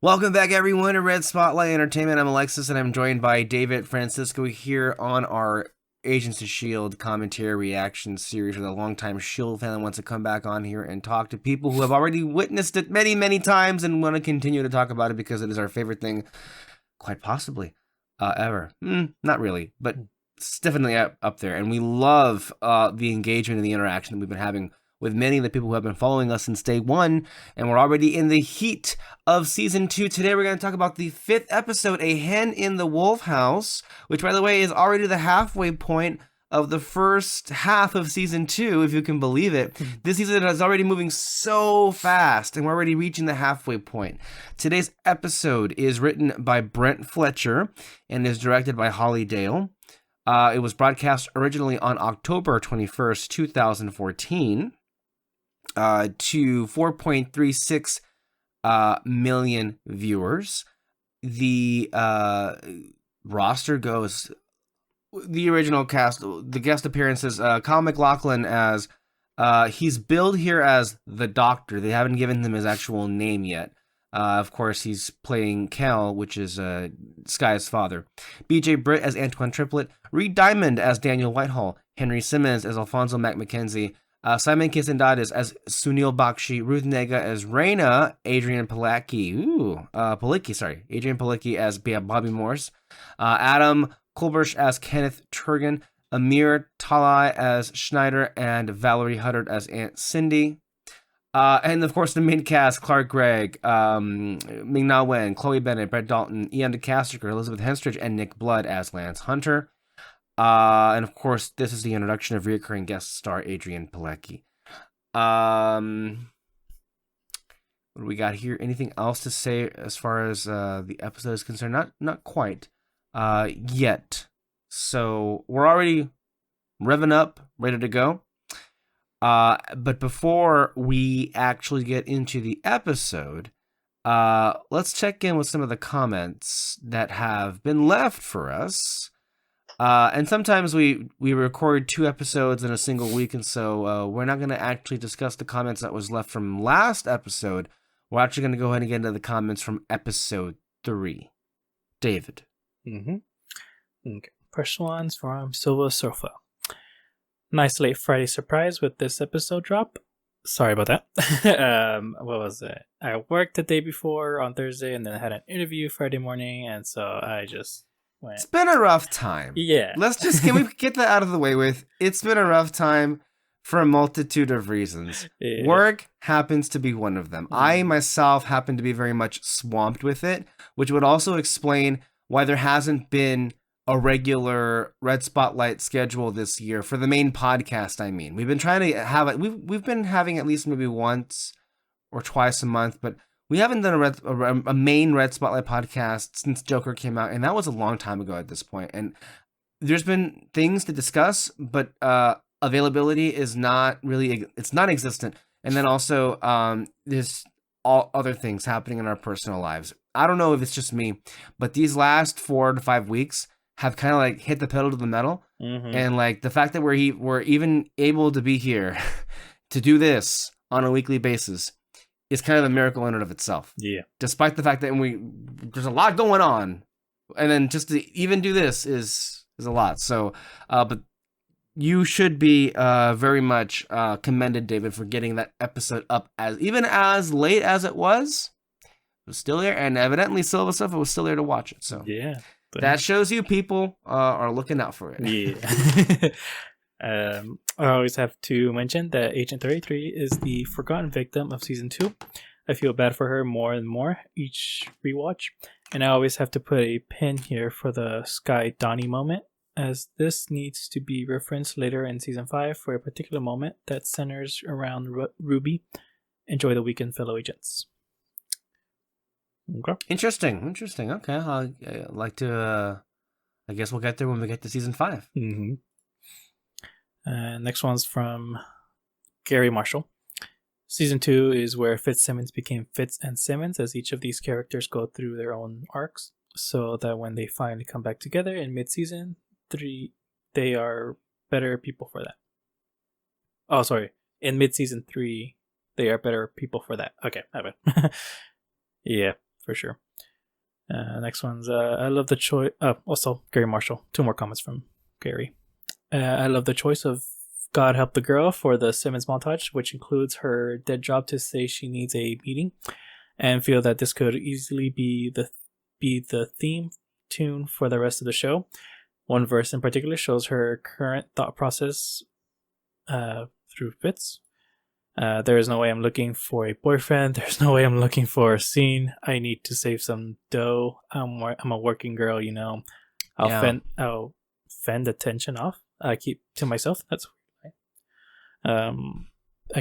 Welcome back, everyone, to Red Spotlight Entertainment. I'm Alexis, and I'm joined by David Francisco here on our Agents of S.H.I.E.L.D. commentary reaction series with a longtime S.H.I.E.L.D. fan that wants to come back on here and talk to people who have already witnessed it many, many times and want to continue to talk about it because it is our favorite thing, quite possibly, ever. Not really, but it's definitely up there. And we love the engagement and the interaction that we've been having with many of the people who have been following us since day one, and we're already in the heat of season 2. Today we're going to talk about the 5th episode, A Hen in the Wolf House, which, by the way, is already the halfway point of the first half of season 2, if you can believe it. This season is already moving so fast, and we're already reaching the halfway point. Today's episode is written by Brent Fletcher and is directed by Holly Dale. It was broadcast originally on October 21st, 2014. To 4.36 million viewers. The roster goes, the original cast, the guest appearances, Kyle MacLachlan as, he's billed here as the Doctor. They haven't given him his actual name yet. Of course, he's playing Cal, which is Sky's father. BJ Britt as Antoine Triplett. Reed Diamond as Daniel Whitehall. Henry Simmons as Alfonso McMackenzie. Simon Kisendadis as Sunil Bakshi, Ruth Nega as Reina, Adrian Palicki, Adrian Palicki as Bobby Morse, Adam Kulbersh as Kenneth Turgan, Amir Talai as Schneider, and Valerie Huddard as Aunt Cindy. And of course the main cast, Clark Gregg, Ming-Na Wen, Chloe Bennett, Brett Dalton, Ian DeCastricker, Elizabeth Henstridge, and Nick Blood as Lance Hunter. And of course, this is the introduction of recurring guest star Adrian Palicki. What do we got here? Anything else to say as far as the episode is concerned? Not quite yet. So we're already revving up, ready to go. But before we actually get into the episode, let's check in with some of the comments that have been left for us. And sometimes we record 2 episodes in a single week, and so we're not going to actually discuss the comments that was left from last episode. We're actually going to go ahead and get into the comments from episode 3. David. Okay. First one's from Silva Sofa. Nice late Friday surprise with this episode drop. Sorry about that. What was it? I worked the day before on Thursday, and then I had an interview Friday morning, and so I just... It's been a rough time. Yeah. Can we get that out of the way with? It's been a rough time for a multitude of reasons. Yeah. Work happens to be one of them. I myself happen to be very much swamped with it, which would also explain why there hasn't been a regular Red Spotlight schedule this year for the main podcast. I mean, we've been trying to have it. We've been having at least maybe once or twice a month, but we haven't done a main Red Spotlight podcast since Joker came out, and that was a long time ago at this point. And there's been things to discuss, but availability is not really, it's non-existent. And then also, there's all other things happening in our personal lives. I don't know if it's just me, but these last 4 to 5 weeks have kind of like hit the pedal to the metal. And like the fact that we're even able to be here to do this on a weekly basis is kind of a miracle in and of itself. Yeah. Despite the fact that there's a lot going on, and then just to even do this is a lot. So, but you should be very much commended, David, for getting that episode up even as late as it was. It was still there, and evidently Silva Stuff was still there to watch it. So yeah, that shows you people are looking out for it. Yeah. I always have to mention that Agent 33 is the forgotten victim of season 2. I feel bad for her more and more each rewatch, and I always have to put a pin here for the Sky Donnie moment, as this needs to be referenced later in season 5 for a particular moment that centers around Ruby. Enjoy the weekend, fellow agents. Okay. Interesting. Okay, I'd like to. I guess we'll get there when we get to season 5. Next one's from Gary Marshall. Season 2 is where Fitzsimmons became Fitz and Simmons, as each of these characters go through their own arcs, so that when they finally come back together in mid-season 3, they are better people for that. Oh, sorry. In mid-season 3, they are better people for that. Okay, I bet. Yeah. for sure. Next one's I love the choice. Also, Gary Marshall. 2 more comments from Gary. I love the choice of God Help the Girl for the Simmons montage, which includes her dead job to say she needs a meeting, and feel that this could easily be the theme tune for the rest of the show. One verse in particular shows her current thought process through Fitz. There is no way I'm looking for a boyfriend. There's no way I'm looking for a scene. I need to save some dough. I'm a working girl, you know. I'll fend the tension off. I keep to myself. That's I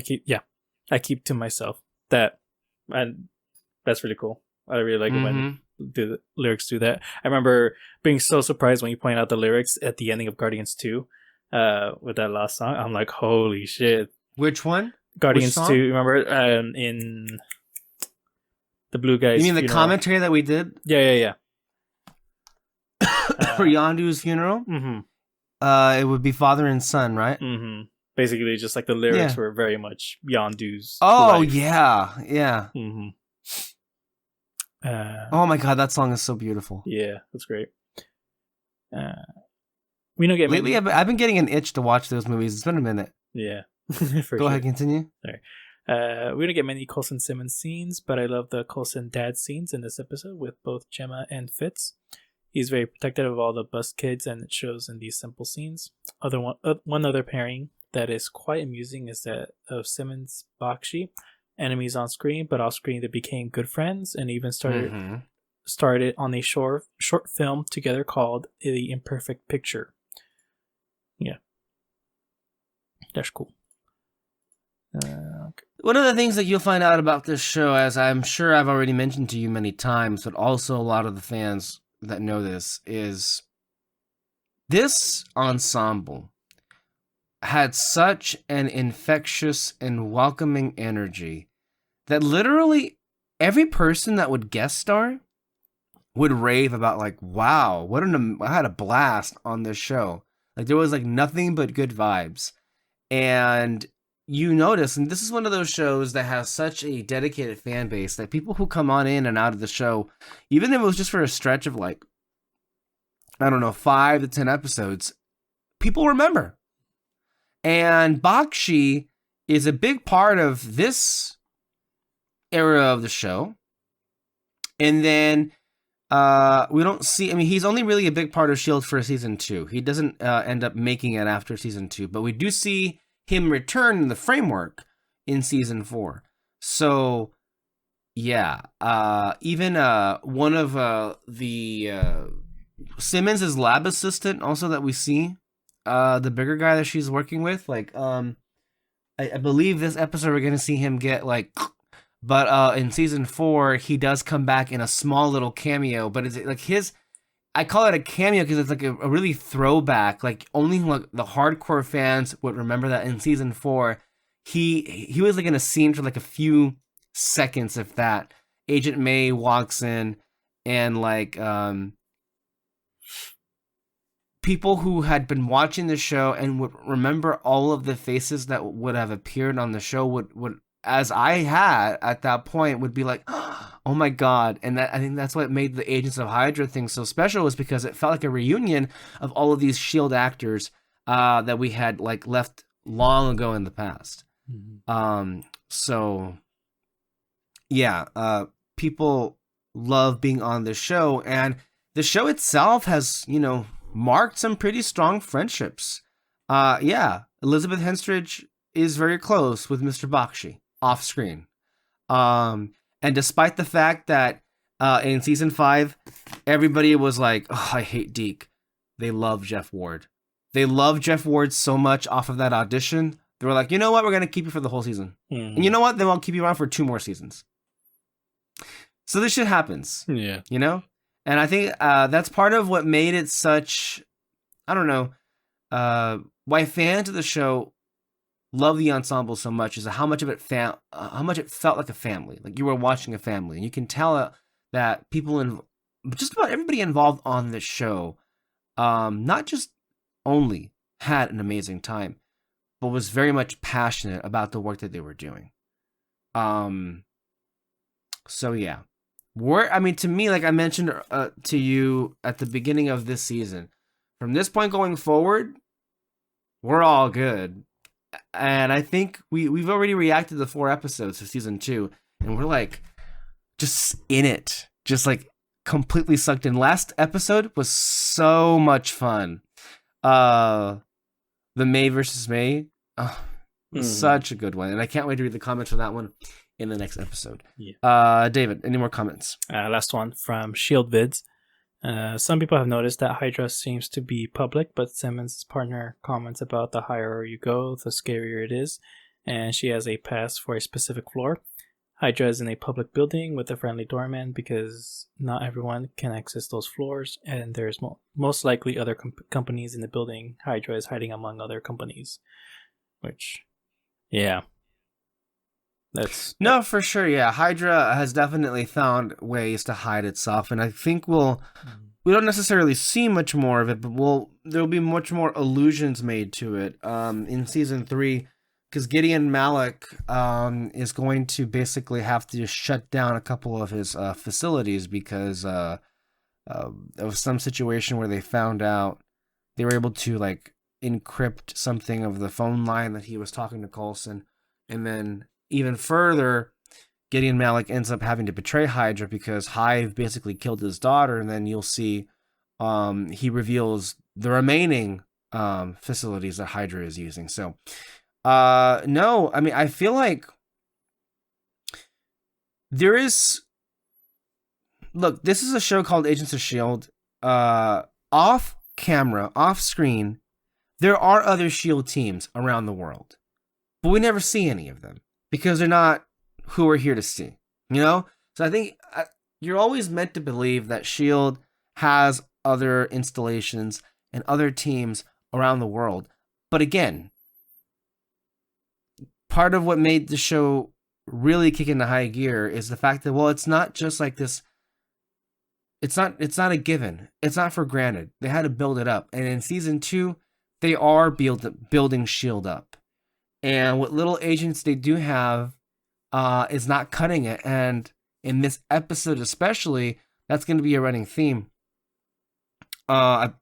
keep to myself. That's really cool. I really like it when the lyrics do that. I remember being so surprised when you point out the lyrics at the ending of Guardians 2 with that last song. I'm like, holy shit. Which one? Guardians 2, remember? In the Blue Guys. You mean the funeral. commentary that we did? Yeah. For Yondu's funeral? It would be father and son, right? Basically, just like the lyrics were very much Yondu's life. Yeah. Oh my god, that song is so beautiful. Yeah, that's great. We don't get lately. I've been getting an itch to watch those movies. It's been a minute. Yeah. Go ahead, continue. Sorry. We don't get many Coulson Simmons scenes, but I love the Coulson dad scenes in this episode with both Gemma and Fitz. He's very protective of all the bus kids, and it shows in these simple scenes. One other pairing that is quite amusing is that of Simmons Bakshi, enemies on screen, but off screen they became good friends, and even started on a short film together called The Imperfect Picture. Yeah, that's cool. Okay. One of the things that you'll find out about this show, as I'm sure I've already mentioned to you many times, but also a lot of the fans that know this, is this ensemble had such an infectious and welcoming energy that literally every person that would guest star would rave about, like, wow, I had a blast on this show. Like, there was like nothing but good vibes. And you notice, and this is one of those shows that has such a dedicated fan base, that people who come on in and out of the show, even if it was just for a stretch of like, I don't know, 5 to 10 episodes, people remember. And Bakshi is a big part of this era of the show. And then we don't see, I mean, he's only really a big part of S.H.I.E.L.D. for season 2. He doesn't end up making it after season 2, but we do see him return in the framework in season 4. So, yeah, even one of the Simmons' lab assistant, also that we see, the bigger guy that she's working with, like, I believe this episode we're gonna see him get like, but in season 4 he does come back in a small little cameo, but it's like I call it a cameo because it's like a really throwback, like only like the hardcore fans would remember that. In season 4 he was like in a scene for like a few seconds, if that. Agent May walks in, and like people who had been watching the show and would remember all of the faces that would have appeared on the show would as I had at that point, would be like, oh my god. And that, I think that's what made the Agents of Hydra thing so special, was because it felt like a reunion of all of these S.H.I.E.L.D. actors that we had like left long ago in the past. So yeah, people love being on the show, and the show itself has, marked some pretty strong friendships. Yeah, Elizabeth Henstridge is very close with Mr. Bakshi off screen. And despite the fact that in season 5, everybody was like, oh, I hate Deke, they love Jeff Ward. They love Jeff Ward so much off of that audition. They were like, you know what? We're going to keep you for the whole season. And you know what? Then we'll keep you around for 2 more seasons. So this shit happens. Yeah. And I think that's part of what made it such, I don't know, why fans of the show love the ensemble so much, is how much it felt like a family, like you were watching a family. And you can tell that people just about everybody involved on this show, not just only had an amazing time, but was very much passionate about the work that they were doing. So yeah, to me, like I mentioned to you at the beginning of this season, from this point going forward, we're all good. And I think we've already reacted to 4 episodes of season 2, and we're like just in it, just like completely sucked in. Last episode was so much fun. The May versus May, such a good one, and I can't wait to read the comments for that one in the next episode. Yeah. David, any more comments? Last one from Shield Vids. Some people have noticed that Hydra seems to be public, but Simmons' partner comments about the higher you go, the scarier it is, and she has a pass for a specific floor. Hydra is in a public building with a friendly doorman because not everyone can access those floors, and there's most likely other companies in the building. Hydra is hiding among other companies, which, yeah. No, for sure, yeah. Hydra has definitely found ways to hide itself, and I think we don't necessarily see much more of it, but there'll be much more allusions made to it in season 3, because Gideon Malik is going to basically have to shut down a couple of his facilities because of some situation where they found out they were able to like encrypt something of the phone line that he was talking to Coulson, and then even further, Gideon Malik ends up having to betray Hydra because Hive basically killed his daughter, and then you'll see he reveals the remaining facilities that Hydra is using. So, no, I mean, I feel like there is... Look, this is a show called Agents of S.H.I.E.L.D. Off camera, off screen, there are other S.H.I.E.L.D. teams around the world, but we never see any of them, because they're not who we're here to see, you know? So I think you're always meant to believe that S.H.I.E.L.D. has other installations and other teams around the world. But again, part of what made the show really kick into high gear is the fact that, well, it's not just like this. It's not a given. It's not for granted. They had to build it up. And in season 2, they are building S.H.I.E.L.D. up. And what little agents they do have is not cutting it. And in this episode especially, that's going to be a running theme. I'm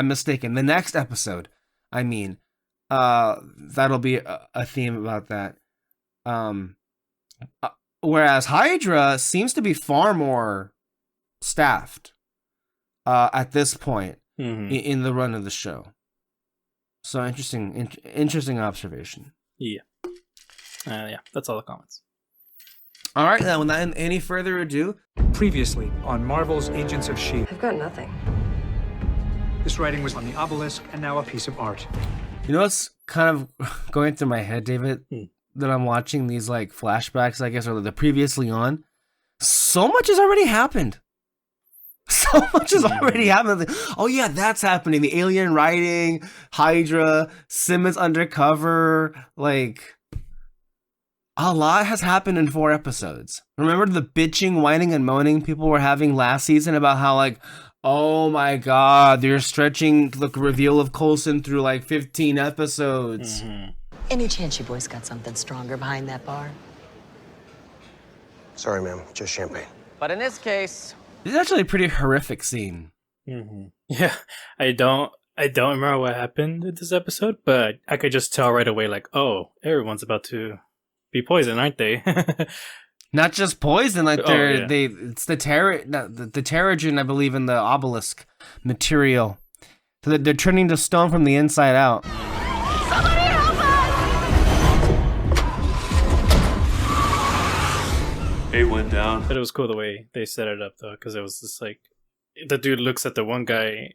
mistaken. The next episode, that'll be a theme about that. Whereas Hydra seems to be far more staffed at this point in the run of the show. So interesting observation. Yeah. That's all the comments. All right, then, without any further ado. Previously on Marvel's Agents of S.H.I.E.L.D. I've got nothing. This writing was on the obelisk and now a piece of art. You know what's kind of going through my head, David? That I'm watching these like flashbacks, I guess, or the previously on. So much has already happened. So much has already happened. Oh yeah, that's happening. The alien writing, Hydra, Simmons undercover, like a lot has happened in 4 episodes. Remember the bitching, whining, and moaning people were having last season about how like, oh my god, they're stretching the reveal of Coulson through like 15 episodes. Any chance you boys got something stronger behind that bar? Sorry, ma'am. Just champagne. But in this case... This is actually a pretty horrific scene. Yeah, I don't remember what happened in this episode, but I could just tell right away, like, oh, everyone's about to be poisoned, aren't they? Not just poison, like it's the Terrigen, I believe, in the obelisk material. So they're turning to stone from the inside out. Somebody help us! It went down. But it was cool the way they set it up, though, because it was just like, the dude looks at the one guy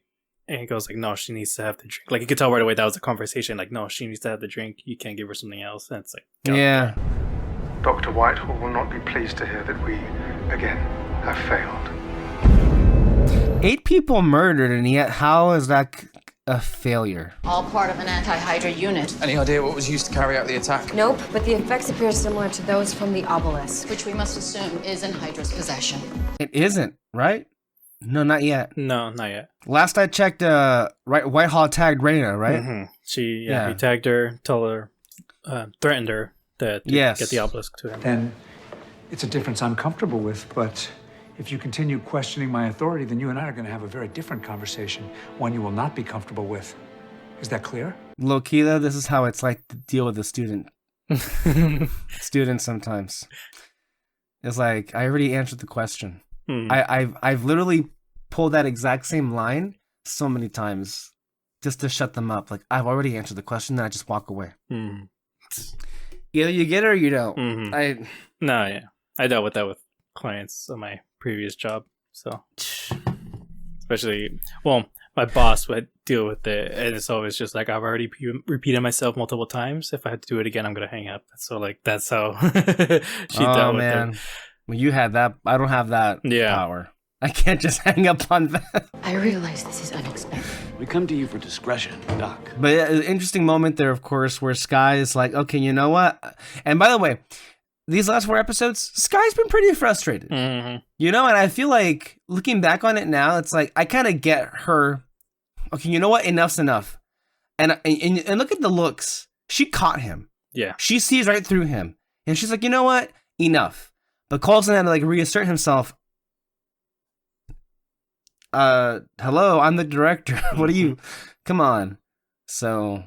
and he goes like, no, she needs to have the drink. Like, you could tell right away that was a conversation. Like, no, she needs to have the drink. You can't give her something else. And it's like, yeah. Dr. Whitehall will not be pleased to hear that we, again, have failed. 8 people murdered, and yet how is that a failure? All part of an anti-Hydra unit. Any idea what was used to carry out the attack? Nope, but the effects appear similar to those from the obelisk. Which we must assume is in Hydra's possession. It isn't, right? No, not yet. No, not yet. Last I checked, Whitehall tagged Reyna, right? He tagged her, told her, threatened her to get the obelisk to him. Then It's a difference I'm comfortable with, but if you continue questioning my authority, then you and I are going to have a very different conversation, one you will not be comfortable with. Is that clear? Low-key, though, this is how it's like to deal with a student. Students sometimes. It's like, I already answered the question. I've literally pulled that exact same line so many times just to shut them up. Like, I've already answered the question, then I just walk away. Either you get it or you don't. I dealt with that with clients on my previous job. So, especially, well, my boss would deal with it, and it's always just like, I've already repeated myself multiple times. If I had to do it again, I'm gonna hang up. So, like, that's how she dealt with it. Well, you had that. I don't have that power. I can't just hang up on that. I realize this is unexpected. We come to you for discretion, Doc. But an interesting moment there, of course, where Sky is like, okay, you know what? And by the way, these last 4 episodes, Sky's been pretty frustrated. You know, and I feel like, looking back on it now, it's like, I kind of get her. Okay, you know what? Enough's enough. And look at the looks. She caught him. Yeah. She sees right through him. And she's like, you know what? Enough. But Coulson had to, like, reassert himself. Hello, I'm the director. What are you? Come on. So,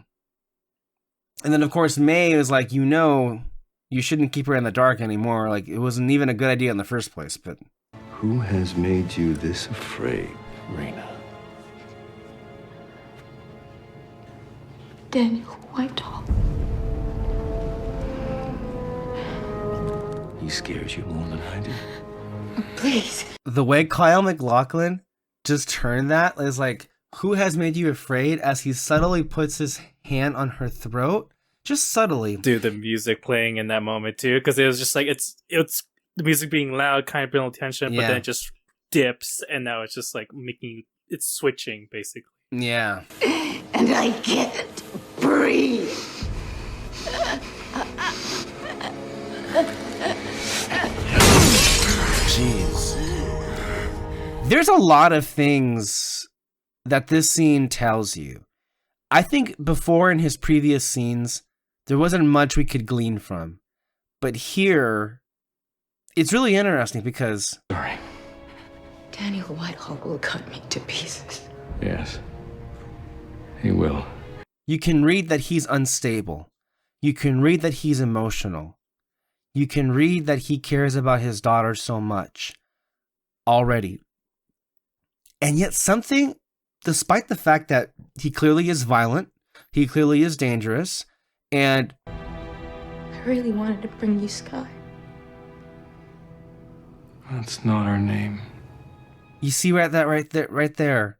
and then of course May was like, you know, you shouldn't keep her in the dark anymore. Like, it wasn't even a good idea in the first place. But who has made you this afraid, Raina? Daniel Whitehall. He scares you more than I do. Please. The way Kyle MacLachlan just turned that is like, who has made you afraid, as he subtly puts his hand on her throat, just subtly. Dude, the music playing in that moment too, because it was just like, it's the music being loud, kind of building tension, but then it just dips, and now it's just like it's switching basically. And I can't breathe. Jeez. There's a lot of things that this scene tells you. I think before, in his previous scenes, there wasn't much we could glean from. But here, it's really interesting because... Sorry. Daniel Whitehall will cut me to pieces. Yes. He will. You can read that he's unstable. You can read that he's emotional. You can read that he cares about his daughter so much already. And yet something, despite the fact that he clearly is violent, he clearly is dangerous, and... I really wanted to bring you Sky. That's not our name. You see right there,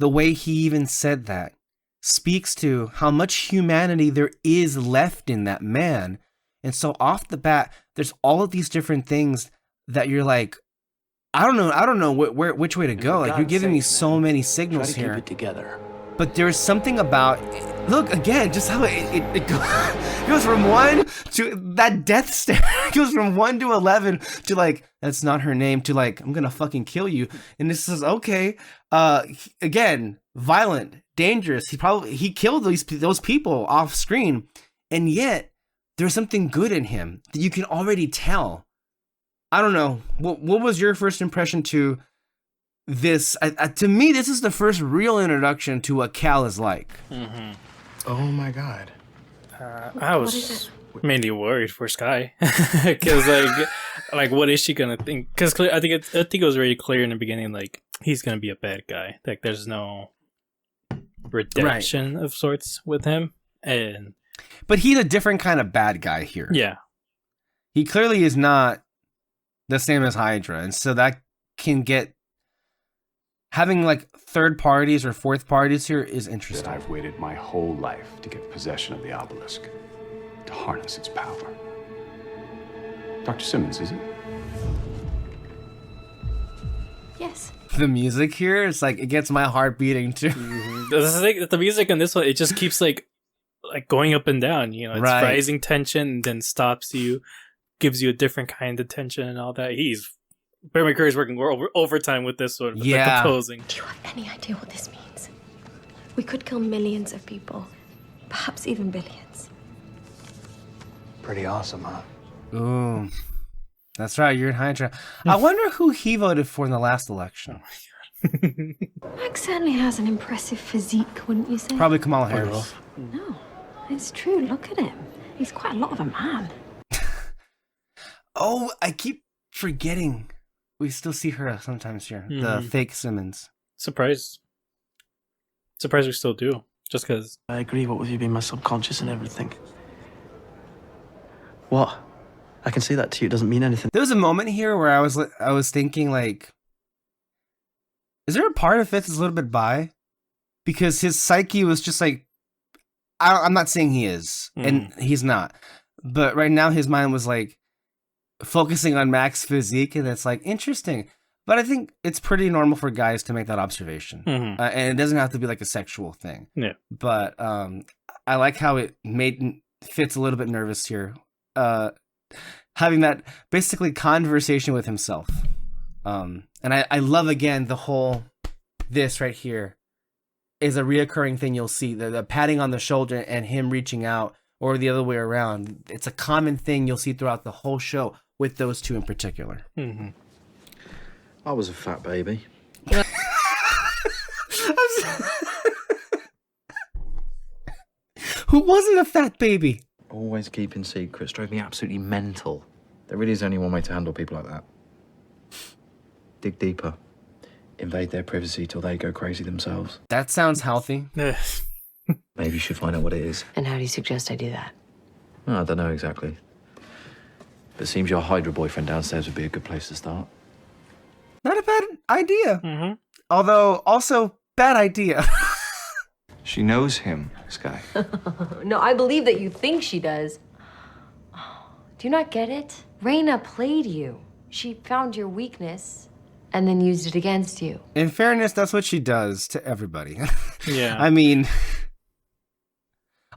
the way he even said that speaks to how much humanity there is left in that man. And so off the bat, there's all of these different things that you're like, I don't know which way to go. Like, you're giving me so many signals here. Keep it together. But there's something about, look again, just how it goes from 1 to that death stare. It goes from 1 to 11 to like, that's not her name, to like, I'm gonna fucking kill you. And this is okay. Again, violent, dangerous. He killed those people off screen, and yet there's something good in him that you can already tell. I don't know. What was your first impression to this? To me, this is the first real introduction to what Cal is like. Oh my god. I was mainly worried for Sky because like what is she gonna think? Because I think it was very clear in the beginning, like, he's gonna be a bad guy. Like, there's no redemption of sorts with him, but he's a different kind of bad guy here. Yeah, he clearly is not the same as Hydra, and so that can get having like third parties or fourth parties here is interesting. That I've waited my whole life to get possession of the obelisk, to harness its power. Dr. Simmons, is it? Yes. The music here, it's like, it gets my heart beating too. The music in this one, it just keeps like going up and down. You know, it's rising tension and then stops you, gives you a different kind of tension and all that. Barry McCurry's working overtime with this sort of the composing. Do you have any idea what this means? We could kill millions of people, perhaps even billions. Pretty awesome, huh? Ooh. That's right, you're in Hydra. I wonder who he voted for in the last election. Max certainly has an impressive physique, wouldn't you say? Probably Kamala Harris. No, it's true. Look at him. He's quite a lot of a man. Oh, I keep forgetting. We still see her sometimes here. The fake Simmons. Surprised we still do. Just because. I agree, what with you being my subconscious and everything. What? I can say that to you, it doesn't mean anything. There was a moment here where I was thinking, like, is there a part of Fitz is a little bit bi? Because his psyche was just like, I'm not saying he is, and he's not. But right now his mind was like focusing on Max's physique, and it's like, interesting. But I think it's pretty normal for guys to make that observation. And it doesn't have to be like a sexual thing. Yeah. But I like how it made Fitz a little bit nervous here. Having that basically conversation with himself. And I love, again, the whole, this right here is a reoccurring thing you'll see. The patting on the shoulder and him reaching out, or the other way around. It's a common thing you'll see throughout the whole show with those two in particular. I was a fat baby. Who wasn't a fat baby? Always keeping secrets drove me absolutely mental. There really is only one way to handle people like that. Dig deeper. Invade their privacy till they go crazy themselves. That sounds healthy. Maybe you should find out what it is. And how do you suggest I do that? I don't know exactly. But it seems your Hydra boyfriend downstairs would be a good place to start. Not a bad idea. Although, also, bad idea. She knows him, Sky. No, I believe that you think she does. Do you not get it? Raina played you. She found your weakness and then used it against you. In fairness, that's what she does to everybody. Yeah. I mean,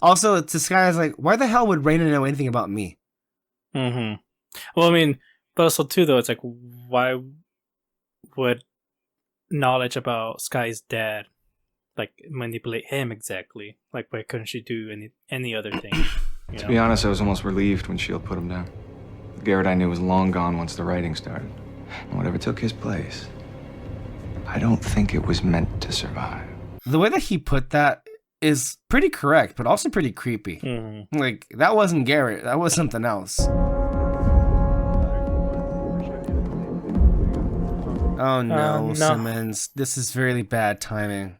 also, to Sky is like, why the hell would Raina know anything about me? Well, I mean, but also too, though, it's like, why would knowledge about Sky's dad like manipulate him exactly? Like, why couldn't she do any other thing? To be honest, I was almost relieved when S.H.I.E.L.D. put him down. Garrett I knew was long gone once the writing started. And whatever took his place, I don't think it was meant to survive. The way that he put that is pretty correct, but also pretty creepy. Like, that wasn't Garrett. That was something else. Oh no, Simmons. This is really bad timing.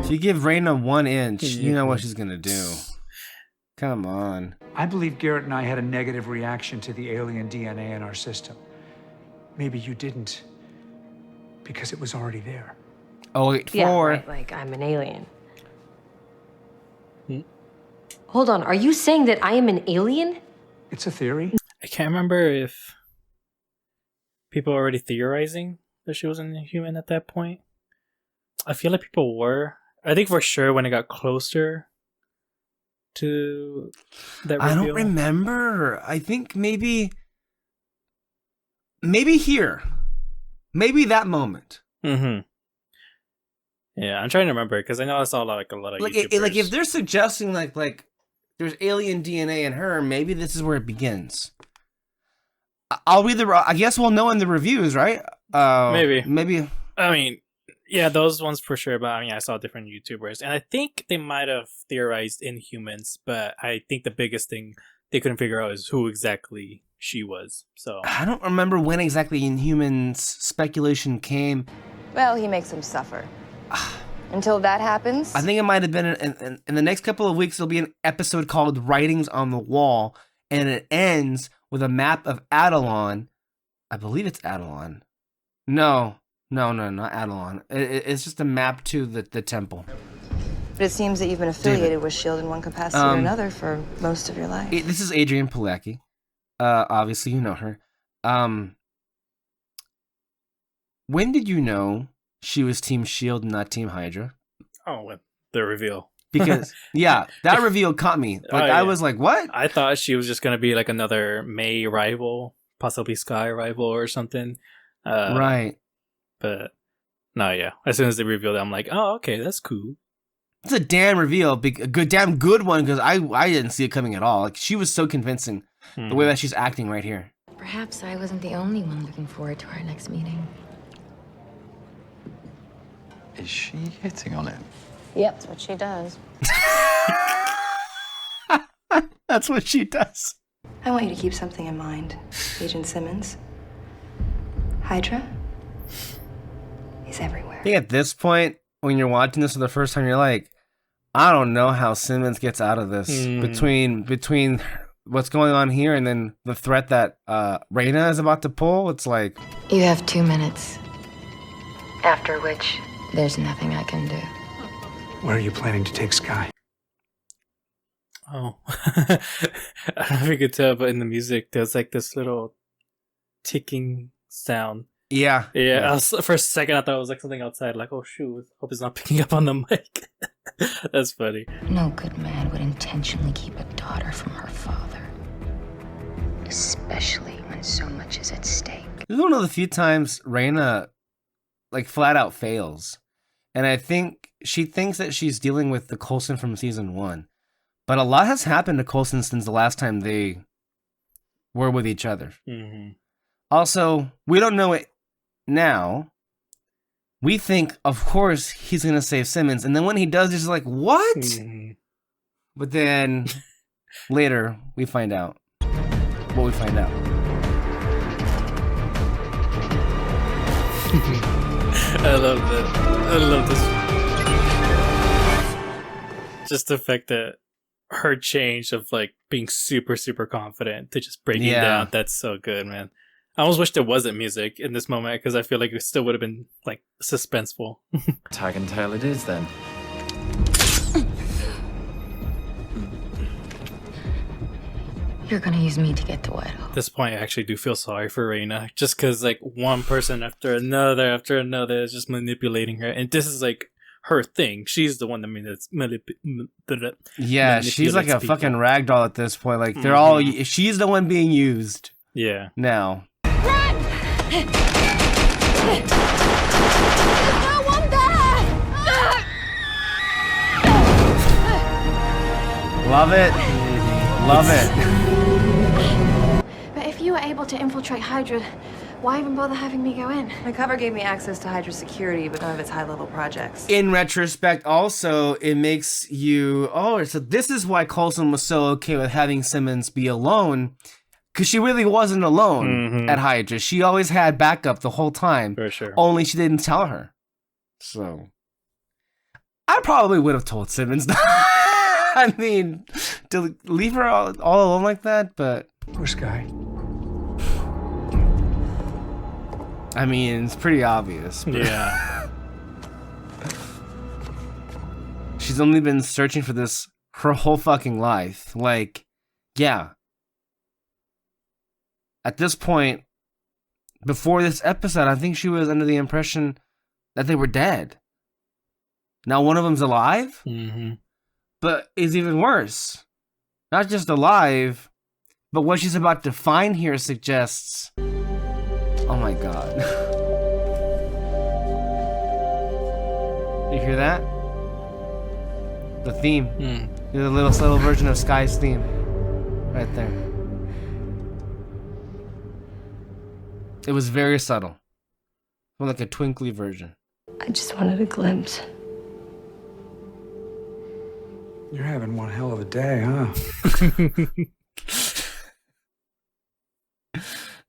If you give Raina 1 inch, you know what she's gonna do. Come on. I believe Garrett and I had a negative reaction to the alien DNA in our system. Maybe you didn't, because it was already there. Oh, wait, Yeah, right, like I'm an alien. Hold on, are you saying that I am an alien? It's a theory. I can't remember if people were already theorizing that she was an Inhuman at that point. I feel like people were. I think for sure when it got closer to that reveal. I don't remember. I think maybe here. Maybe that moment. Yeah, I'm trying to remember because I know I saw like a lot of YouTubers. Like if they're suggesting like there's alien DNA in her, maybe this is where it begins. I'll read I guess we'll know in the reviews, right? Maybe. I mean, yeah, those ones for sure. But I mean, I saw different YouTubers, and I think they might have theorized Inhumans. But I think the biggest thing they couldn't figure out is who exactly she was. So I don't remember when exactly Inhumans speculation came. Well, he makes them suffer. Until that happens. I think it might have been in the next couple of weeks. There'll be an episode called "Writings on the Wall," and it ends with a map of Adelon. I believe it's Adelon. No, not Adelon. It's just a map to the temple. But it seems that you've been affiliated with S.H.I.E.L.D. in one capacity or another for most of your life. This is Adrian Pilecki. Obviously, you know her. When did you know she was Team S.H.I.E.L.D. and not Team Hydra? Oh, with the reveal. Because, yeah, that reveal caught me. Like, I was like, what? I thought she was just going to be like another May rival, possibly Sky rival or something. Right. But, no, yeah. As soon as they revealed it, I'm like, oh, okay, that's cool. It's a damn reveal, damn good one, because I didn't see it coming at all. Like, she was so convincing, the way that she's acting right here. Perhaps I wasn't the only one looking forward to our next meeting. Is she hitting on it? Yep, that's what she does. That's what she does. I want you to keep something in mind, Agent Simmons. Hydra is everywhere. I think at this point, when you're watching this for the first time, you're like, I don't know how Simmons gets out of this. Between what's going on here and then the threat that Raina is about to pull, it's like... You have 2 minutes. After which, there's nothing I can do. Where are you planning to take Sky? Oh. I don't know if you could tell, but in the music, there's like this little ticking sound. Yeah. Yeah. For a second, I thought it was like something outside. Like, oh, shoot. Hope it's not picking up on the mic. That's funny. No good man would intentionally keep a daughter from her father. Especially when so much is at stake. This is one of the few times Raina, like, flat out fails. And I think she thinks that she's dealing with the Coulson from season 1. But a lot has happened to Coulson since the last time they were with each other. Also, we don't know it now. We think, of course, he's going to save Simmons. And then when he does, it's like, what? But then later, we find out what we find out. I love that. I love this. Just the fact that her change of like being super, super confident to just breaking down. That's so good, man. I almost wish there wasn't music in this moment because I feel like it still would have been like suspenseful. Tag and tail it is then. You're gonna use me to get to White House. At this point, I actually do feel sorry for Raina just because like one person after another is just manipulating her. And this is like her thing. She's the one that she's like a fucking ragdoll at this point. Like they're all, she's the one being used. Yeah. Now. Run! There's no one there! Love it. Love it. But if you were able to infiltrate Hydra, why even bother having me go in? My cover gave me access to Hydra security, but none of its high-level projects. In retrospect, also, it makes you... Oh, so this is why Coulson was so okay with having Simmons be alone, because she really wasn't alone at Hydra. She always had backup the whole time. For sure. Only she didn't tell her. So... I probably would have told Simmons that. I mean, to leave her all alone like that, but... Poor Sky. I mean, it's pretty obvious. But Yeah. she's only been searching for this her whole fucking life. Like, yeah. At this point, before this episode, I think she was under the impression that they were dead. Now one of them's alive? But is even worse. Not just alive, but what she's about to find here suggests... Oh my god. You hear that? The theme. The little subtle version of Sky's theme. Right there. It was very subtle. More like a twinkly version. I just wanted a glimpse. You're having one hell of a day, huh?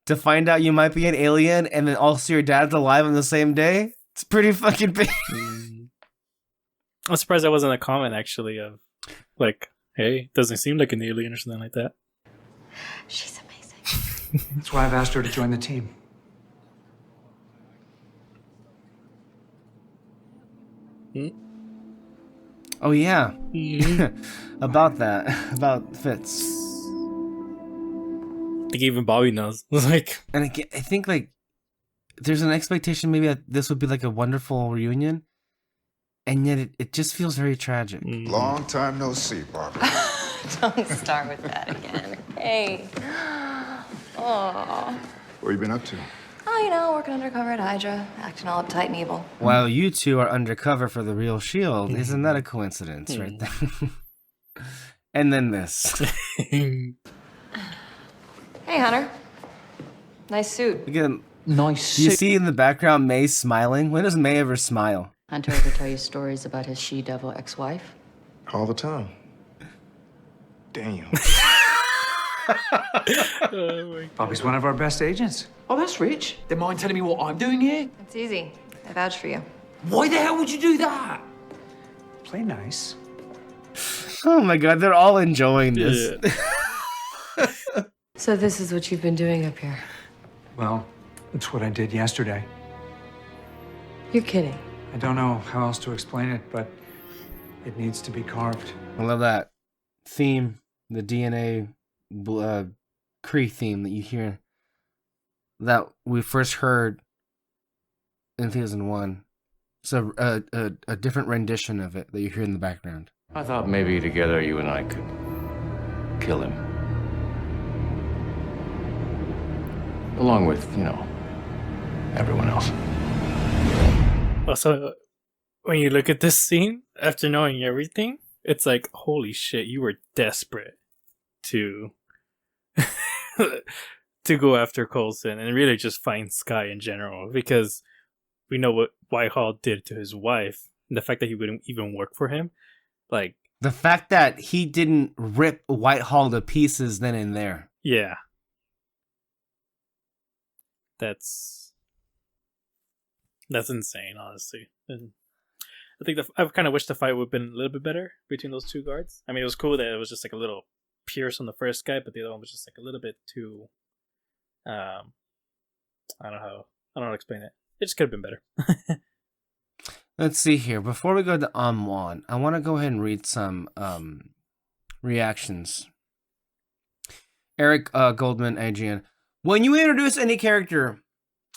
To find out you might be an alien and then also your dad's alive on the same day? It's pretty fucking big. I'm surprised that wasn't a comment actually of like, hey, doesn't seem like an alien or something like that. She's amazing. That's why I've asked her to join the team. Oh yeah. About that. About Fitz. I think even Bobby knows. Like, and again, I think like there's an expectation maybe that this would be like a wonderful reunion, and yet it just feels very tragic. Long time no see, Barbara. Don't start with that again. Hey. Oh. Where you been up to? Oh, you know, working undercover at Hydra, acting all uptight and evil. While you two are undercover for the real Shield. Isn't that a coincidence right there? And then this. Hey, Hunter. Nice suit. Again, Nice do you suit. see in the background May smiling? When does May ever smile? Hunter ever tell you stories about his she-devil ex-wife? All the time. Damn. Bobby's one of our best agents. Oh, that's rich. They mind telling me what I'm doing here? It's easy. I vouch for you. Why the hell would you do that? Play nice. Oh my god, they're all enjoying this. So this is what you've been doing up here. Well, it's what I did yesterday. You're kidding. I don't know how else to explain it, but it needs to be carved. I love that theme, the DNA Kree theme that you hear that we first heard in 2001. So a different rendition of it that you hear in the background. I thought maybe together you and I could kill him. Along with, everyone else. Also, when you look at this scene, after knowing everything, it's like, holy shit, you were desperate to to go after Coulson and really just find Sky in general, because we know what Whitehall did to his wife, and the fact that he wouldn't even work for him. Like, the fact that he didn't rip Whitehall to pieces then and there. Yeah. That's insane, honestly. And I think I kind of wish the fight would have been a little bit better between those two guards. I mean, it was cool that it was just like a little pierce on the first guy, but the other one was just like a little bit too. I don't know how to explain it. It just could have been better. Let's see here. Before we go to Amwan, I want to go ahead and read some reactions. Eric Goldman, AGN. When you introduce any character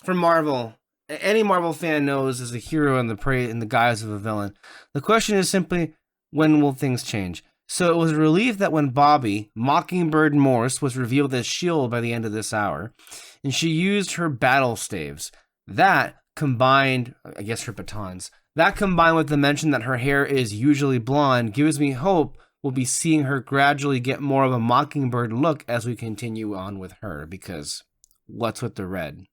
from Marvel, any Marvel fan knows is a hero in the guise of a villain. The question is simply, when will things change? So it was a relief that when Bobby, Mockingbird Morse, was revealed as S.H.I.E.L.D. by the end of this hour, and she used her battle staves. That combined, I guess her batons, that combined with the mention that her hair is usually blonde gives me hope we'll be seeing her gradually get more of a Mockingbird look as we continue on with her, because what's with the red?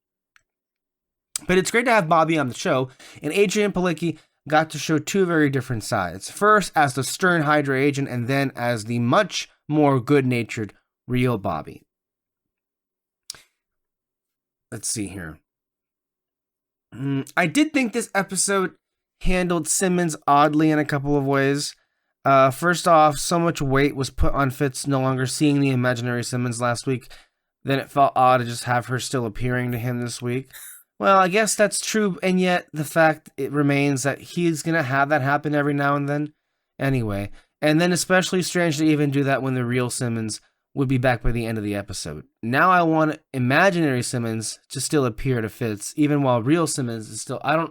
But it's great to have Bobby on the show, and Adrian Palicki got to show two very different sides. First as the stern Hydra agent, and then as the much more good-natured real Bobby. Let's see here. I did think this episode handled Simmons oddly in a couple of ways. First off, so much weight was put on Fitz no longer seeing the imaginary Simmons last week, then it felt odd to just have her still appearing to him this week. Well, I guess that's true, and yet the fact it remains that he's going to have that happen every now and then. Anyway, and then especially strange to even do that when the real Simmons would be back by the end of the episode. Now I want imaginary Simmons to still appear to Fitz, even while real Simmons is still... I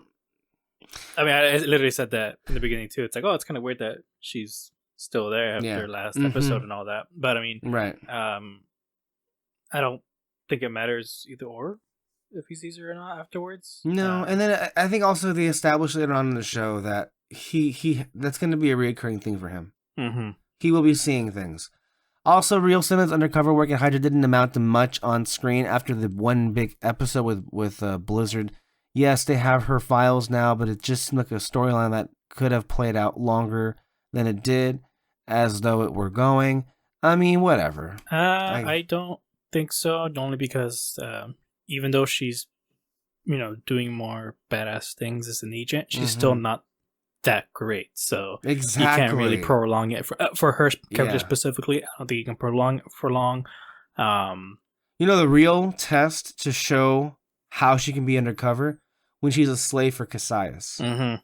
I literally said that in the beginning too. It's like, oh, it's kind of weird that she's still there after last episode and all that. But I mean, right. I don't think it matters either or if he sees her or not afterwards. No, and then I think also they established later on in the show that he that's going to be a recurring thing for him. Mm-hmm. He will be seeing things. Also, real Simmons' undercover work at Hydra didn't amount to much on screen after the one big episode with Blizzard. Yes, they have her files now, but it just seemed like a storyline that could have played out longer than it did, as though it were going. I mean, whatever. I don't think so, only because even though she's, doing more badass things as an agent, she's still not that great. So exactly. You can't really prolong it for her character specifically. I don't think you can prolong it for long. The real test to show how she can be undercover when she's a slave for Cassius. Mm-hmm.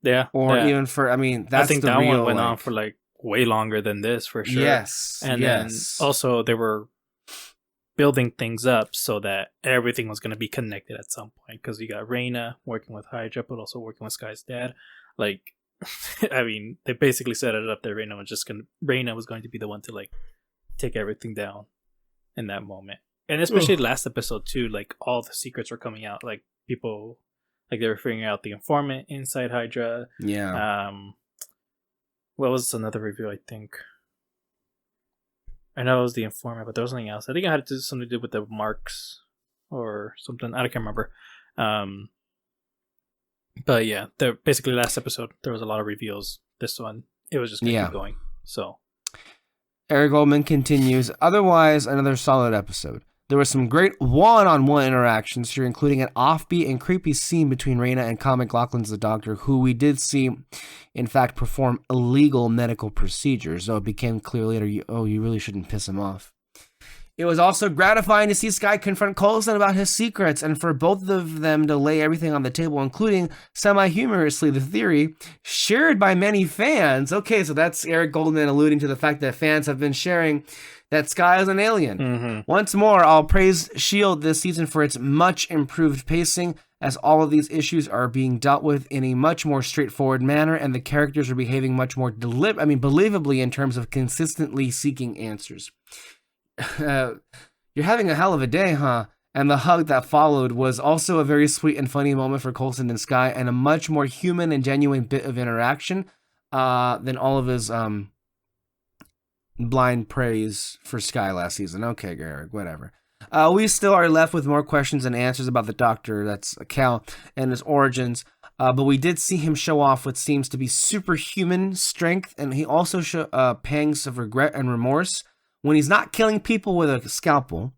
Yeah. Or even for, that's I think the that real, one went on for way longer than this for sure. Yes. And then also they were building things up so that everything was going to be connected at some point, because you got Reyna working with Hydra, but also working with Sky's dad. They basically set it up that Reyna was going to be the one to take everything down in that moment. And especially last episode too, like all the secrets were coming out. Like people, like they were figuring out the informant inside Hydra. Yeah. What was another review? I think I know it was the informant, but there was something else. I think it had to do something to do with the marks or something. I can't remember. But yeah, basically last episode there was a lot of reveals. This one, it was just gonna keep going. So Eric Goldman continues. Otherwise, another solid episode. There was some great one-on-one interactions here, including an offbeat and creepy scene between Raina and Kyle MacLachlan's the Doctor, who we did see, in fact, perform illegal medical procedures. Though it became clear later, you really shouldn't piss him off. It was also gratifying to see Skye confront Coulson about his secrets, and for both of them to lay everything on the table, including, semi-humorously, the theory shared by many fans. Okay, so that's Eric Goldman alluding to the fact that fans have been sharing that Skye is an alien. Mm-hmm. Once more, I'll praise S.H.I.E.L.D. this season for its much improved pacing, as all of these issues are being dealt with in a much more straightforward manner, and the characters are behaving much more believably in terms of consistently seeking answers. You're having a hell of a day, huh? And the hug that followed was also a very sweet and funny moment for Coulson and Skye, and a much more human and genuine bit of interaction than all of his blind praise for Skye last season. Okay, Garrick, whatever. We still are left with more questions and answers about the Doctor, that's Cal, and his origins. But we did see him show off what seems to be superhuman strength, and he also showed pangs of regret and remorse when he's not killing people with a scalpel.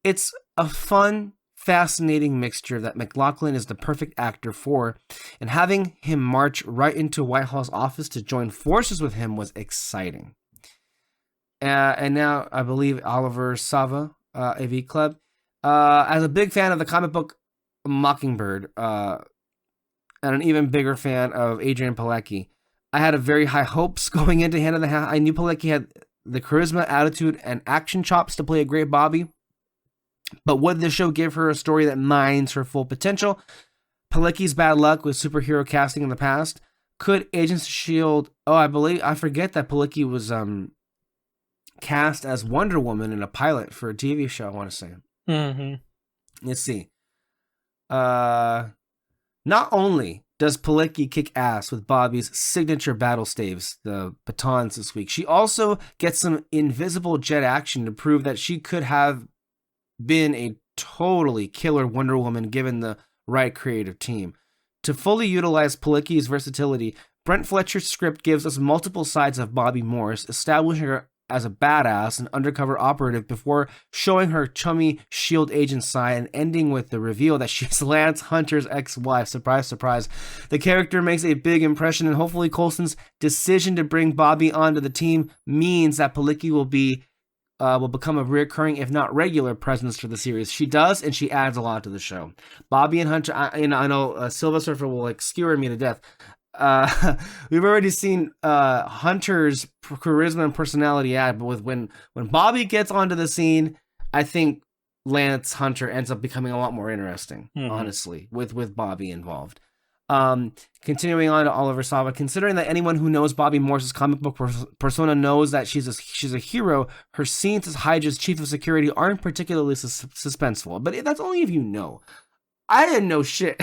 It's a fun, fascinating mixture that MacLachlan is the perfect actor for, and having him march right into Whitehall's office to join forces with him was exciting. And now I believe Oliver Sava, AV Club, as a big fan of the comic book Mockingbird, and an even bigger fan of Adrian Palicki, I had a very high hopes going into Hand of the Hat. I knew Palicki had the charisma, attitude, and action chops to play a great Bobby. But would the show give her a story that mines her full potential? Palicki's bad luck with superhero casting in the past. Could Agents of S.H.I.E.L.D. I forget that Palicki was cast as Wonder Woman in a pilot for a TV show, I want to say. Mm-hmm. Let's see. Not only does Palicki kick ass with Bobby's signature battle staves, the batons this week, she also gets some invisible jet action to prove that she could have been a totally killer Wonder Woman given the right creative team. To fully utilize Palicki's versatility, Brent Fletcher's script gives us multiple sides of Bobby Morse, establishing her as a badass and undercover operative before showing her chummy S.H.I.E.L.D. agent side and ending with the reveal that she's Lance Hunter's ex-wife. Surprise, surprise. The character makes a big impression, and hopefully Coulson's decision to bring Bobby onto the team means that Palicki will become a recurring, if not regular, presence for the series. She does, and she adds a lot to the show. Bobby and Hunter, I know Silver Surfer will skewer me to death. We've already seen Hunter's charisma and personality add, but when Bobby gets onto the scene, I think Lance Hunter ends up becoming a lot more interesting, honestly, with Bobby involved. Continuing on to Oliver Sava, considering that anyone who knows Bobby Morse's comic book persona knows that she's a hero, her scenes as Hydra's chief of security aren't particularly suspenseful. But that's only if you know. I didn't know shit.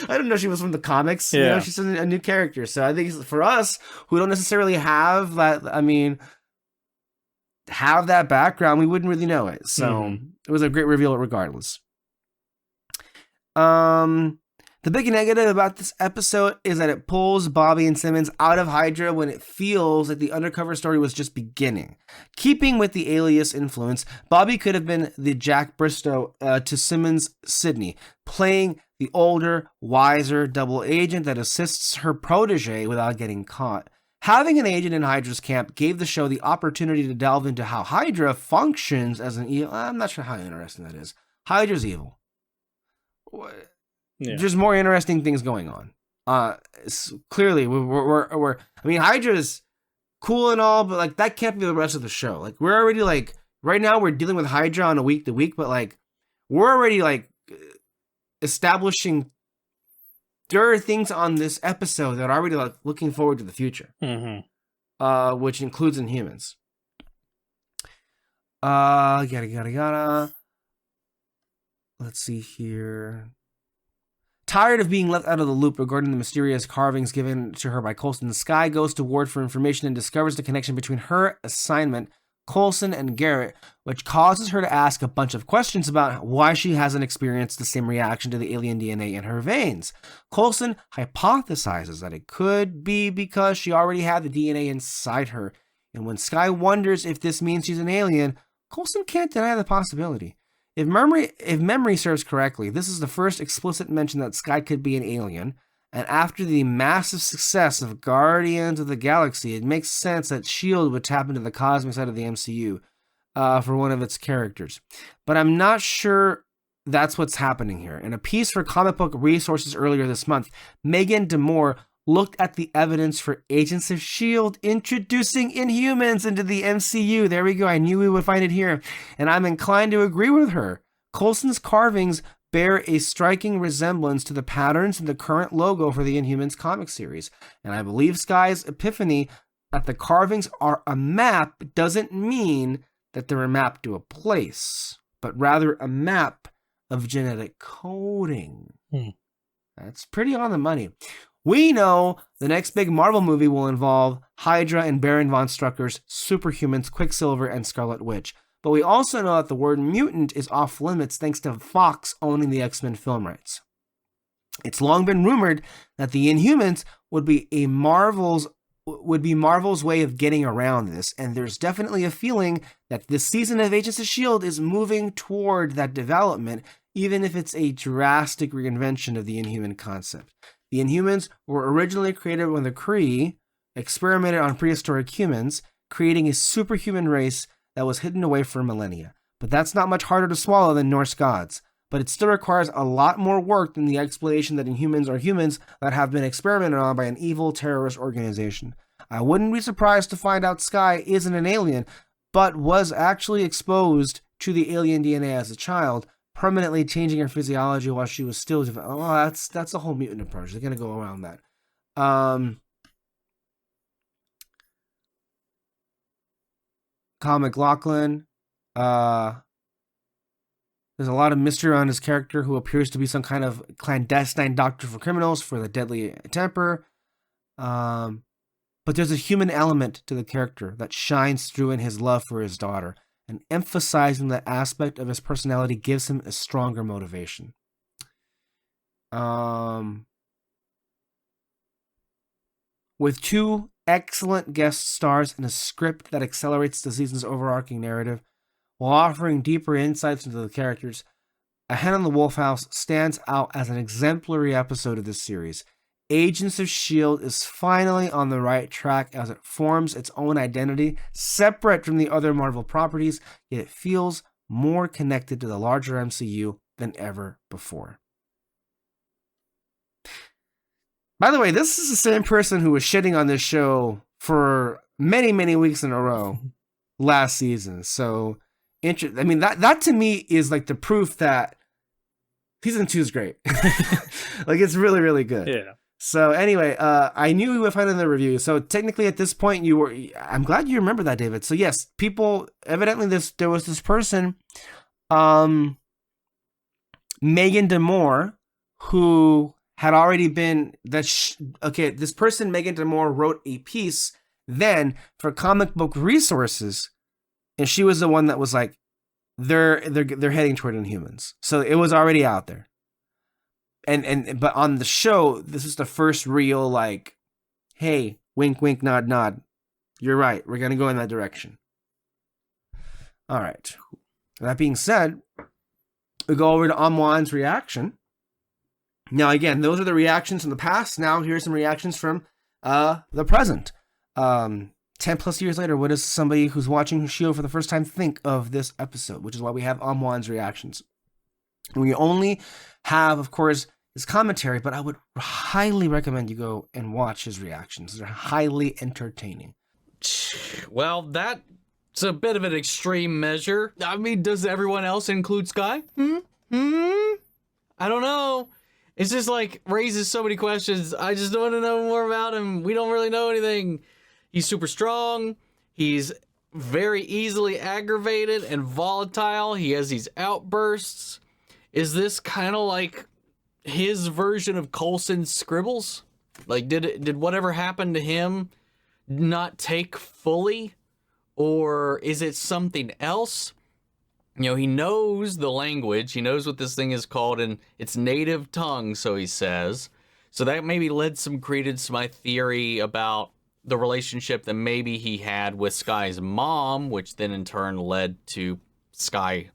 I didn't know she was from the comics. Yeah. You know, she's a new character. So I think for us who don't necessarily have that, have that background, we wouldn't really know it. So it was a great reveal regardless. The big negative about this episode is that it pulls Bobby and Simmons out of Hydra when it feels like the undercover story was just beginning. Keeping with the Alias influence, Bobby could have been the Jack Bristow to Simmons' Sydney, playing the older, wiser double agent that assists her protege without getting caught. Having an agent in Hydra's camp gave the show the opportunity to delve into how Hydra functions as an evil. I'm not sure how interesting that is. Hydra's evil. Yeah. There's more interesting things going on. Clearly, we're. I mean, Hydra's cool and all, but like that can't be the rest of the show. Like we're already like right now we're dealing with Hydra on a week to week, but like we're already like establishing. There are things on this episode that are already like looking forward to the future, which includes Inhumans. Yada. Let's see here. Tired of being left out of the loop regarding the mysterious carvings given to her by Coulson, Skye goes to Ward for information and discovers the connection between her assignment, Coulson, and Garrett, which causes her to ask a bunch of questions about why she hasn't experienced the same reaction to the alien DNA in her veins. Coulson hypothesizes that it could be because she already had the DNA inside her, and when Skye wonders if this means she's an alien, Coulson can't deny the possibility. If memory serves correctly, this is the first explicit mention that Skye could be an alien, and after the massive success of Guardians of the Galaxy, it makes sense that S.H.I.E.L.D. would tap into the cosmic side of the MCU for one of its characters. But I'm not sure that's what's happening here. In a piece for Comic Book Resources earlier this month, Megan DeMore looked at the evidence for Agents of S.H.I.E.L.D. introducing Inhumans into the MCU. There we go. I knew we would find it here. And I'm inclined to agree with her. Coulson's carvings bear a striking resemblance to the patterns in the current logo for the Inhumans comic series. And I believe Skye's epiphany that the carvings are a map doesn't mean that they're a map to a place, but rather a map of genetic coding. That's pretty on the money. We know the next big Marvel movie will involve Hydra and Baron von Strucker's Superhumans, Quicksilver, and Scarlet Witch. But we also know that the word mutant is off limits thanks to Fox owning the X-Men film rights. It's long been rumored that the Inhumans would be Marvel's way of getting around this, and there's definitely a feeling that this season of Agents of S.H.I.E.L.D. is moving toward that development, even if it's a drastic reinvention of the Inhuman concept. The Inhumans were originally created when the Kree experimented on prehistoric humans, creating a superhuman race that was hidden away for millennia. But that's not much harder to swallow than Norse gods. But it still requires a lot more work than the explanation that Inhumans are humans that have been experimented on by an evil terrorist organization. I wouldn't be surprised to find out Skye isn't an alien, but was actually exposed to the alien DNA as a child, permanently changing her physiology while she was still developing. Oh, that's a whole mutant approach. They're gonna go around that. Kyle MacLachlan. There's a lot of mystery around his character, who appears to be some kind of clandestine doctor for criminals for the Deadly Temper. But there's a human element to the character that shines through in his love for his daughter, and emphasizing that aspect of his personality gives him a stronger motivation. With two excellent guest stars and a script that accelerates the season's overarching narrative, while offering deeper insights into the characters, A Hen on the Wolf House stands out as an exemplary episode of this series. Agents of S.H.I.E.L.D. is finally on the right track as it forms its own identity, separate from the other Marvel properties, yet it feels more connected to the larger MCU than ever before. By the way, this is the same person who was shitting on this show for many, many weeks in a row last season. So, I mean, that to me is like the proof that season 2 is great. Like, it's really, really good. Yeah. So anyway, I knew we would find it in the review. So technically at this point I'm glad you remember that, David. So yes, people, evidently there was this person, Megan DeMore, who had already been this person, Megan DeMore, wrote a piece then for Comic Book Resources, and she was the one that was like, they're heading toward Inhumans. So it was already out there. But on the show, this is the first real, like, hey, wink, wink, nod, nod. You're right. We're going to go in that direction. All right. That being said, we go over to Amwan's reaction. Now, again, those are the reactions from the past. Now, here's some reactions from the present. 10 plus years later, what does somebody who's watching S.H.I.E.L.D. for the first time think of this episode? Which is why we have Amwan's reactions. We only have, of course, his commentary, but I would highly recommend you go and watch his reactions. They're highly entertaining. Well, that's a bit of an extreme measure. I mean, does everyone else include Skye? I don't know. It's just like raises so many questions. I just want to know more about him. We don't really know anything. He's super strong. He's very easily aggravated and volatile. He has these outbursts. Is this kind of like his version of Coulson's scribbles? Like, did whatever happened to him not take fully? Or is it something else? You know, he knows the language. He knows what this thing is called in its native tongue, so he says. So that maybe led some credence to my theory about the relationship that maybe he had with Sky's mom, which then in turn led to Sky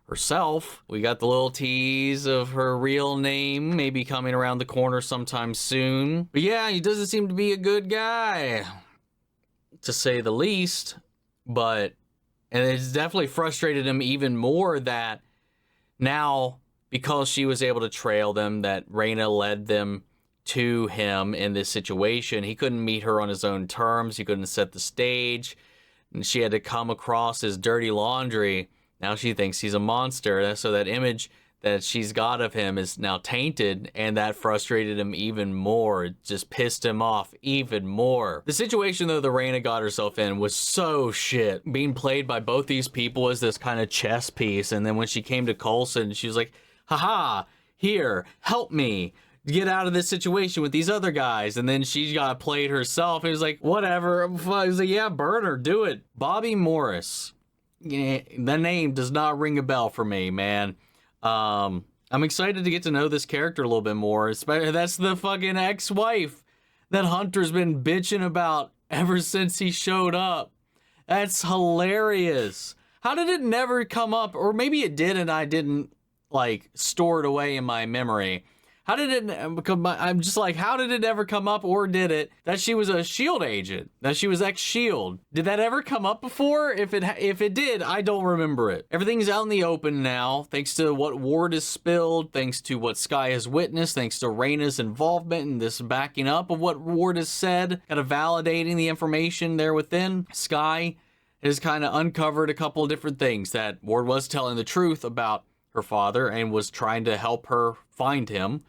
herself. We got the little tease of her real name maybe coming around the corner sometime soon. But yeah, he doesn't seem to be a good guy, to say the least. And it's definitely frustrated him even more that now, because she was able to trail them, that Raina led them to him in this situation. He couldn't meet her on his own terms. He couldn't set the stage. And she had to come across as dirty laundry. Now she thinks he's a monster. So that image that she's got of him is now tainted, and that frustrated him even more. It just pissed him off even more. The situation, though, that Raina got herself in was so shit. Being played by both these people as this kind of chess piece, and then when she came to Coulson, she was like, haha, here, help me get out of this situation with these other guys. And then she got played herself. It was like, whatever. I was like, yeah, burn her, do it. Bobby Morris. Yeah, the name does not ring a bell for me, man. I'm excited to get to know this character a little bit more. That's the fucking ex-wife that Hunter's been bitching about ever since he showed up. That's hilarious. How did it never come up? Or maybe it did and I didn't, like, store it away in my memory. How did it come? I'm just like, how did it ever come up, or did it, that she was a S.H.I.E.L.D. agent, that she was ex-S.H.I.E.L.D.? Did that ever come up before? If it did, I don't remember it. Everything's out in the open now, thanks to what Ward has spilled, thanks to what Sky has witnessed, thanks to Raina's involvement in this backing up of what Ward has said, kind of validating the information there within. Sky has kind of uncovered a couple of different things, that Ward was telling the truth about her father and was trying to help her find him.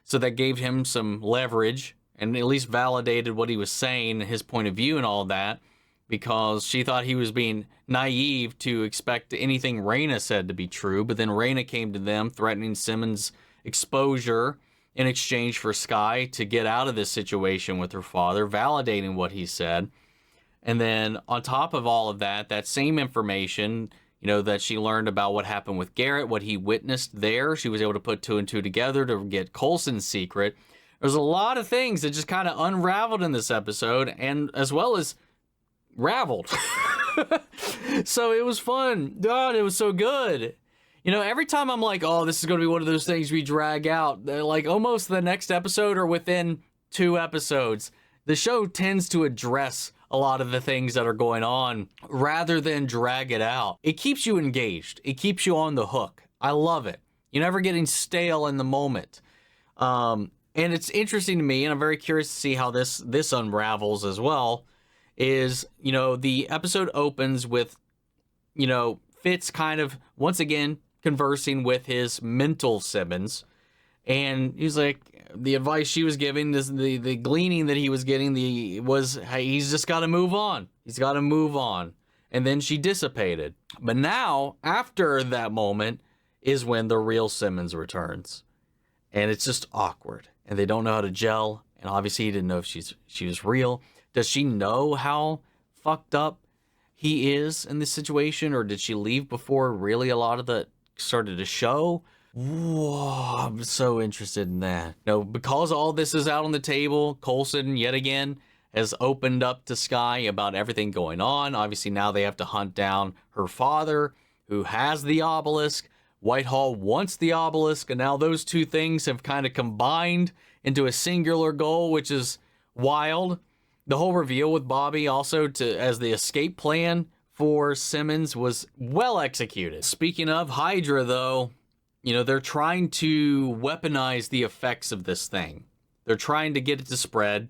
So that gave him some leverage and at least validated what he was saying, his point of view and all that, because she thought he was being naive to expect anything Raina said to be true. But then Raina came to them threatening Simmons' exposure in exchange for Sky to get out of this situation with her father, validating what he said. And then on top of all of that, that same information, you know, that she learned about what happened with Garrett, what he witnessed there, she was able to put two and two together to get Coulson's secret. There's a lot of things that just kind of unraveled in this episode, and as well as raveled. So it was fun. God, it was so good. You know, every time I'm like, oh, this is going to be one of those things we drag out, like almost the next episode or within 2 episodes, the show tends to address a lot of the things that are going on rather than drag it out. It keeps you engaged. It keeps you on the hook. I love it. You're never getting stale in the moment. And it's interesting to me, and I'm very curious to see how this unravels as well, is, you know, the episode opens with, you know, Fitz kind of, once again, conversing with his mental Simmons. And he's like, the advice she was giving, the gleaning that he was getting, was, hey, he's just got to move on. He's got to move on. And then she dissipated. But now, after that moment, is when the real Simmons returns. And it's just awkward. And they don't know how to gel. And obviously he didn't know if she was real. Does she know how fucked up he is in this situation? Or did she leave before really a lot of the started to show? Whoa, I'm so interested in that. No, because all this is out on the table, Coulson, yet again, has opened up to Sky about everything going on. Obviously, now they have to hunt down her father, who has the obelisk. Whitehall wants the obelisk, and now those two things have kind of combined into a singular goal, which is wild. The whole reveal with Bobby also as the escape plan for Simmons was well executed. Speaking of Hydra, though, you know, they're trying to weaponize the effects of this thing. They're trying to get it to spread,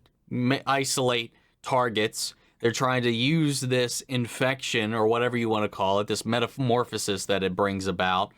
isolate targets. They're trying to use this infection, or whatever you want to call it, this metamorphosis that it brings about,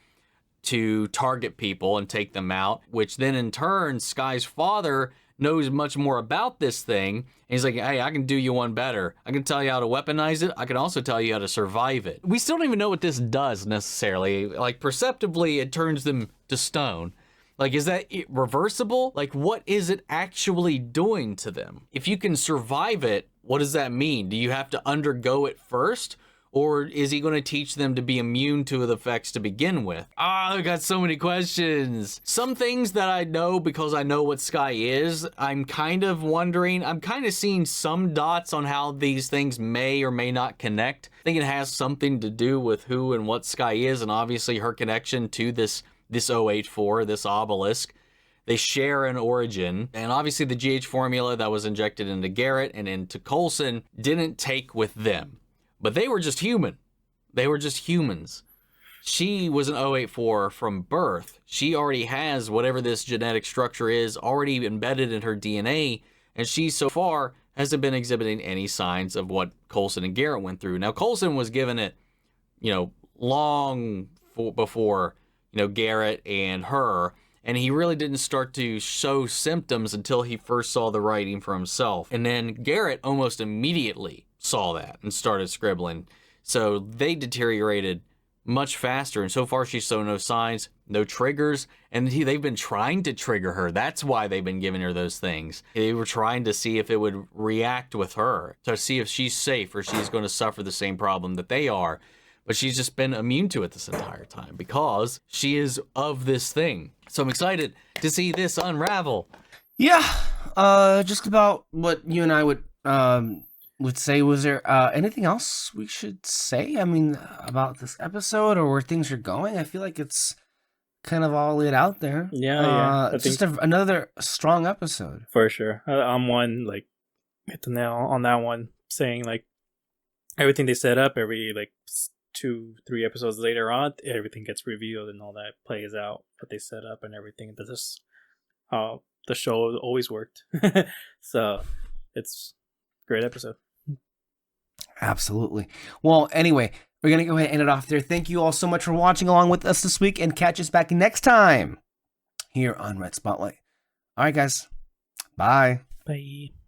to target people and take them out, which then in turn, Sky's father knows much more about this thing. And he's like, hey, I can do you one better. I can tell you how to weaponize it. I can also tell you how to survive it. We still don't even know what this does necessarily. Like, perceptibly, it turns them to stone. Like, is that reversible? Like, what is it actually doing to them? If you can survive it, what does that mean? Do you have to undergo it first? Or is he going to teach them to be immune to the effects to begin with? I got so many questions. Some things that I know because I know what Sky is, I'm kind of wondering, I'm kind of seeing some dots on how these things may or may not connect. I think it has something to do with who and what Sky is, and obviously her connection to this 084, this obelisk. They share an origin, and obviously the GH formula that was injected into Garrett and into Coulson didn't take with them. But they were just human. They were just humans. She was an 084 from birth. She already has whatever this genetic structure is already embedded in her DNA, and she so far hasn't been exhibiting any signs of what Coulson and Garrett went through. Now, Coulson was given it, long before, Garrett and her, and he really didn't start to show symptoms until he first saw the writing for himself. And then Garrett almost immediately saw that and started scribbling. So they deteriorated much faster, and so far she's shown no signs, no triggers, and they've been trying to trigger her. That's why they've been giving her those things. They were trying to see if it would react with her, to see if she's safe or she's going to suffer the same problem that they are. But she's just been immune to it this entire time because she is of this thing. So I'm excited to see this unravel. Yeah, just about what you and I would say. Was there anything else we should say? I mean, about this episode or where things are going? I feel like it's kind of all laid out there. Yeah. It's just another strong episode. For sure. I'm one, hit the nail on that one, saying, everything they set up, every, 2-3 episodes later on, everything gets revealed and all that plays out, what they set up and everything. That's just how the show always worked. So, it's a great episode. Absolutely. Well, anyway, we're going to go ahead and end it off there. Thank you all so much for watching along with us this week, and catch us back next time here on Red Spotlight. All right, guys. Bye. Bye.